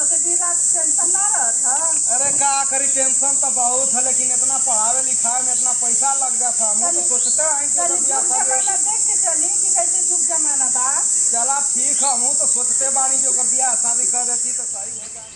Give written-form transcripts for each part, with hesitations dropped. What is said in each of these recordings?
के दिन रात टेंशन ना रहता। अरे का करी, टेंशन तो बहुत है, लेकिन इतना पढ़ावे लिखावे में इतना पैसा लग जाता। हम तो सोचते हैं कि जुग जमाना देख के चली कि कैसे जुग जमाना बा। चला ठीक है, हम तो सोचते बानी जो कर दिया शादी कर देती तो सही हो जाए।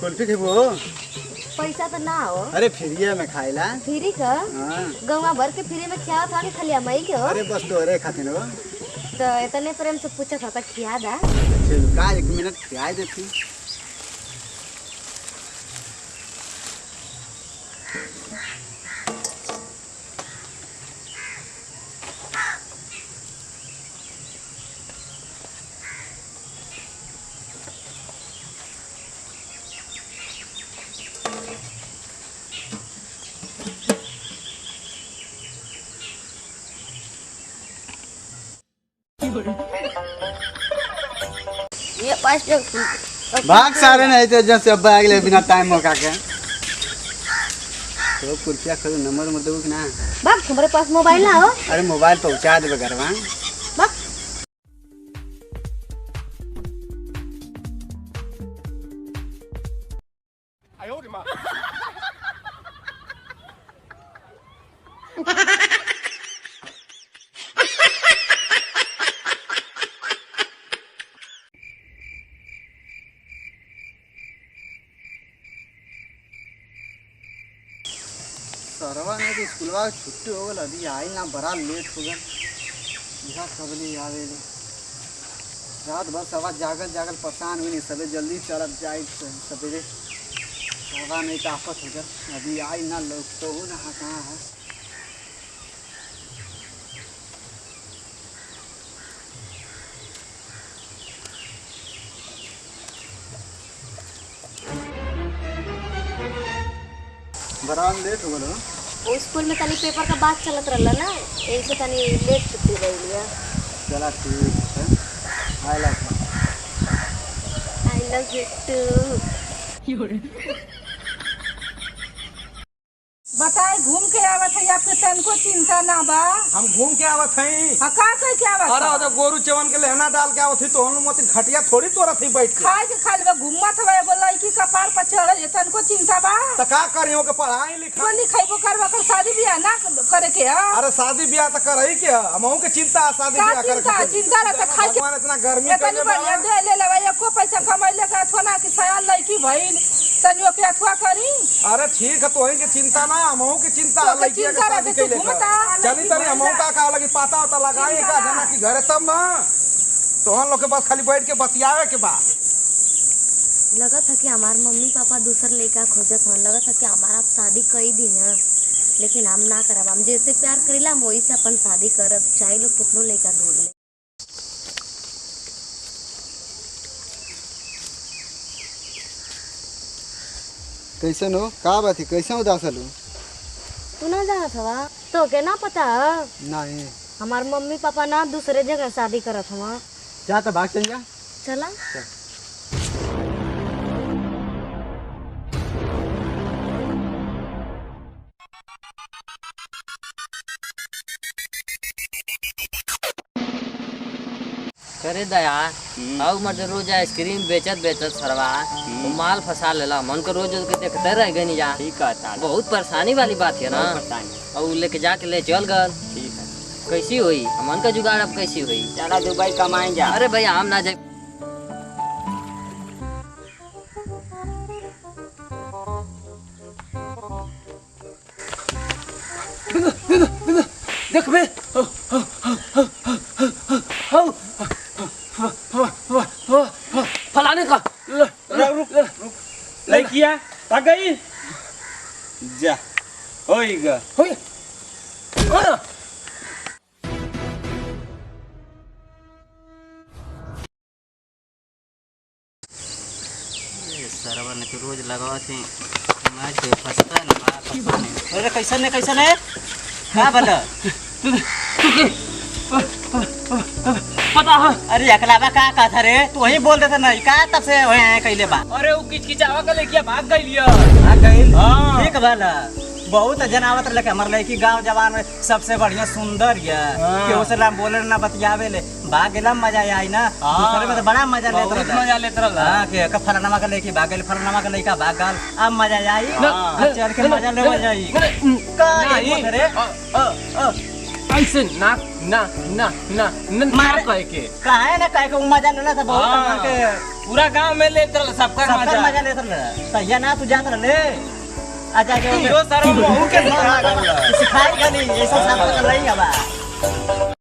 कुल्फी खेबो? पैसा तो ना हो। अरे फ्री में खाइला। फ्री का? गंगा भर के फ्री में खिया था कि खाली मई के हो? अरे बस तोरे खातिर हो। तो इतने प्रेम से पूछा था तो खिया दा। चल का 1 मिनट खिया देती। ये 5 भाग सारे नहीं तो जैसे अब अगले बिना टाइम मौका के तो कुर्सिया खरीद नंबर मत दो कि ना। बाप हमारे पास मोबाइल ना हो। अरे मोबाइल पहुंचा देबे घरवा। बाप सरवा ने तो स्कूलवा छुट्टी हो गल, अभी आई ना, बड़ा लेट हो गल। इहा सबले आवे रात भर सवा जागल जागल परेशान हुई नहीं, सबे जल्दी चल जाए सवेरे। सवा नहीं तो आफत हो गल, अभी आई ना, लोग तो हो ना कहाँ है। बड़ा लेट हो गल। वो स्कूल में तनी पेपर का बात चलत रहला ना, यही से तनी लेट छुट्टी रह लिया। चला ठीक है। I love you too. बताए घूम के आवत है, आपके तन को चिंता ना बा। हम घूम के आवत हई। हाँ का कह के आवत? अरे जब गोरू चवन के लहना डाल के आवत थी तो हम मोती खटिया थोड़ी तोरा थी बैठ के। खाए के खाली बा घूमत हवे, एगो लड़की कपार पर चढ़े जे तन को चिंता बा। तो का करियो के पढ़ाई लिखाई बोली खाइबो करवा कर शादी बियाह ना करे के है। अरे शादी ब्याह तो करही के हमहू के चिंता है शादी का ब्याह करे चिंता? चिंता रहता खाए के भगवान इतना गर्मी तनी कइले बढ़िया बा। दे ले लेवा, एको पैसा कमाइले का थोना कि सयान लड़की भइल तनी ओके अथवा करी। अरे ठीक है, तोही के चिंता ना, हमहू के चिंता है तो लड़की के चिंता शादी रहते कइले तू का। घूमता, चली तनी हमहू का लगी पाता उता लगाए का जना की घरे तब ना तो हम लोग के बस खाली बैठ के बतियावे के बा। लगा था कि हमार मम्मी पापा दूसर लड़का खोजत हन, लगा था कि हमारा आप शादी कई दिन है, लेकिन हम ना करब। हम जैसे प्यार करेला हम वही से अपन शादी करब, चाहे लोग कितनो लड़का ढूंढ ले। कैसन हो? का बात है, कैसे उदास हलू? तू ना जानत हवा? तो के ना पता है? नहीं। हमार मम्मी पापा ना दूसरे जगह शादी करत हवा। जा तो भाग चल जा। चला करे दया आउ मत रोज आइसक्रीम बेचत सरवा तो माल फंसा लेला मन को रोज के देखते रह गई जा। ठीक है, बहुत परेशानी वाली बात है ना। और लेके जाके ले चल गल। ठीक है। कैसी हुई मन का जुगाड़ अब कैसी हुई? चला दुबई कमाएं जा। अरे भैया हम ना जाए। देख बे फलाने का लड़किया भाग गई जा होइगा होई सरवा ने तो रोज लगावा थे मैच फंसता है ना। अरे कैसन है क्या भला पता है अरे अकलावा का था रे तू वही बोल देता नहीं का तब से होए हैं कइले बा अरे वो किचकिचावा के लेके भाग गई लिया आ गइल हाँ। ठीक बाला बहुत जनावत लेके हमर लड़की गांव जवान में सबसे बढ़िया सुंदर है हाँ। केहू से ना बोले ना बतियावे ले भाग गेला मजा आई ना दूसरे में तो बड़ा मजा लेत बहुत रहला मजा लेत रहला हां के फलाना का लेके भाग गेल फलाना का लड़का भाग गल अब मजा आई ना, चल के मजा ले जाई का नहीं। रे ऐसे ना ना ना ना ना मार कह के काहे ना काहे को मजा लेला था बहुत हाँ। हमर के पूरा गांव में लेत रहला सबका सबका मजा मजा लेत रहला तैया ना तू जात रहले आजा के जो सर मुंह के निकाल सिखाई गली ऐसा सब कर रही है बा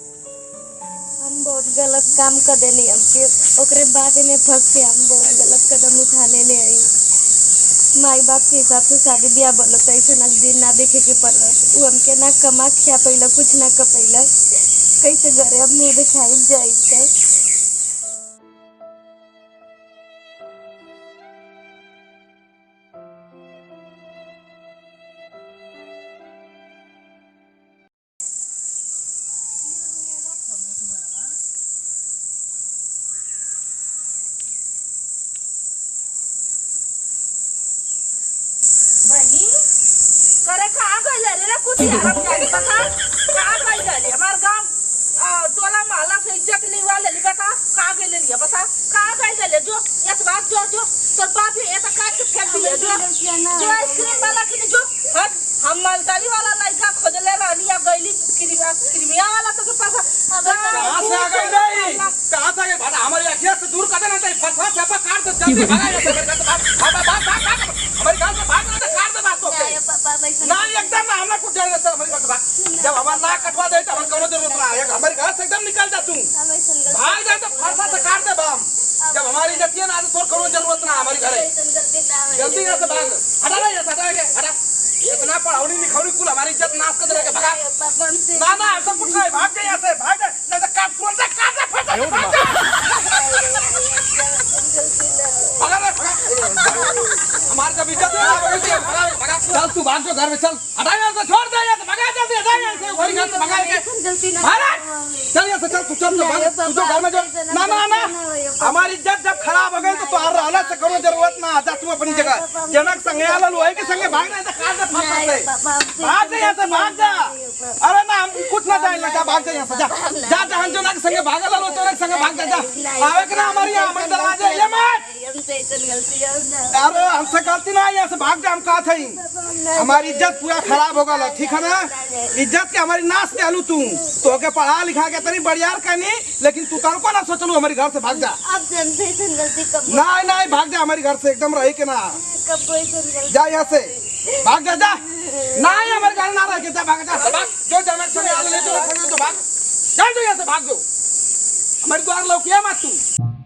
हम बहुत गलत काम कर देनी हमके ओकरे बाद में फंस के हम बहुत गलत कदम उठा ले आई माई बाप के हिसाब से शादी ब्याह बोलो तो ऐसे दिन ना देखे के पड़ल वो हमके ना कमा खिया पैला कुछ ना कर पैला कैसे घरे अब मुँह दिखाई जाए बहनी करे कहाँ गइले रे कुछ यार जाई बता कहाँ गइले रे हमार गांव टोला मोहल्ला से इज्जत नहीं वाले ली बता कहाँ गइले रे बता कहाँ गइले रे जो एक बात जो जो तोर बाप ये ऐसा काट के फेंक दिए जो आइसक्रीम वाला की जो हट हम मालदारी वाला लड़का खोजले रहनी अब गइली क्रीमिया वाला तो के पास कहां से आ गई नहीं कहां से आ गई भाड़ा हमारी अखियां से दूर कर देना चाहिए फटफट छापा काट दो जल्दी भगा ये भाग हमारी गांव से भाग ना काट दे बात तो ना एकदम ना हमरा कुछ जाने दे हमारी गांव से भाग जब हमारा नाक कटवा दे तो हम कोनो जरूरत ना है हमारी घर से एकदम निकल जा तू भाग जा तो फटफट से काट दे बम जब हमारी इज्जत है ना तो कोनो जरूरत ना हमारी घर जल्दी यहां से भाग हटा ना ये हटा के हटा इतना पढ़ाई लिखाई कुल हमारी इज्जत नाश कर देगा भगा ना ना ऐसा कुछ नहीं भाग जा यहां से भाग जा नहीं तो काट तुरंत काट दे फट भाग जा भगा रे भगा हमार जब इज्जत है भगा भगा चल तू भाग जो घर में चल हटा यहां से छोड़ दे यहां से भगा जल्दी हटा यहां से वही घर से भगा के महाराज चल यहां से चल तू चल तू जो घर में जो ना ना ना हमारी इज्जत जब खराब हो गई तो तोहार रहला से कोनो जरूरत ना आ जा तू अपनी जगह जनक संगे आला लोहे के संगे भाग नहीं तो काट दे फट से भाग जा यहां से भाग जा अरे ना हम कुछ ना जाए लगा भाग जा यहां से जा जा जहां जो ना के संगे भागल लो तोरे संगे भाग जा जा आवे के ना हमारी यहां हमारे दरवाजे ये मत अरे हमसे गलती ना यहां से भाग जा हम कहा थई हमारी इज्जत पूरा खराब हो गल ठीक है ना इज्जत के हमारी नाश दे आलू तू तो के पढ़ा लिखा के तनी बढ़ियार कहनी लेकिन तू तनको ना सोचलू हमारी घर से भाग जा अब जनते से गलती कब नहीं नहीं भाग जा हमारी घर से एकदम रही के ना कब कोई गलती जा यहाँ से भाग जा जा नहीं हमारे घर ना रह के जा भाग जा भाग जो जनक संगे आले ले जो संगे तो भाग चल जो यहाँ से भाग जो हमारी द्वार लौकिया मत तू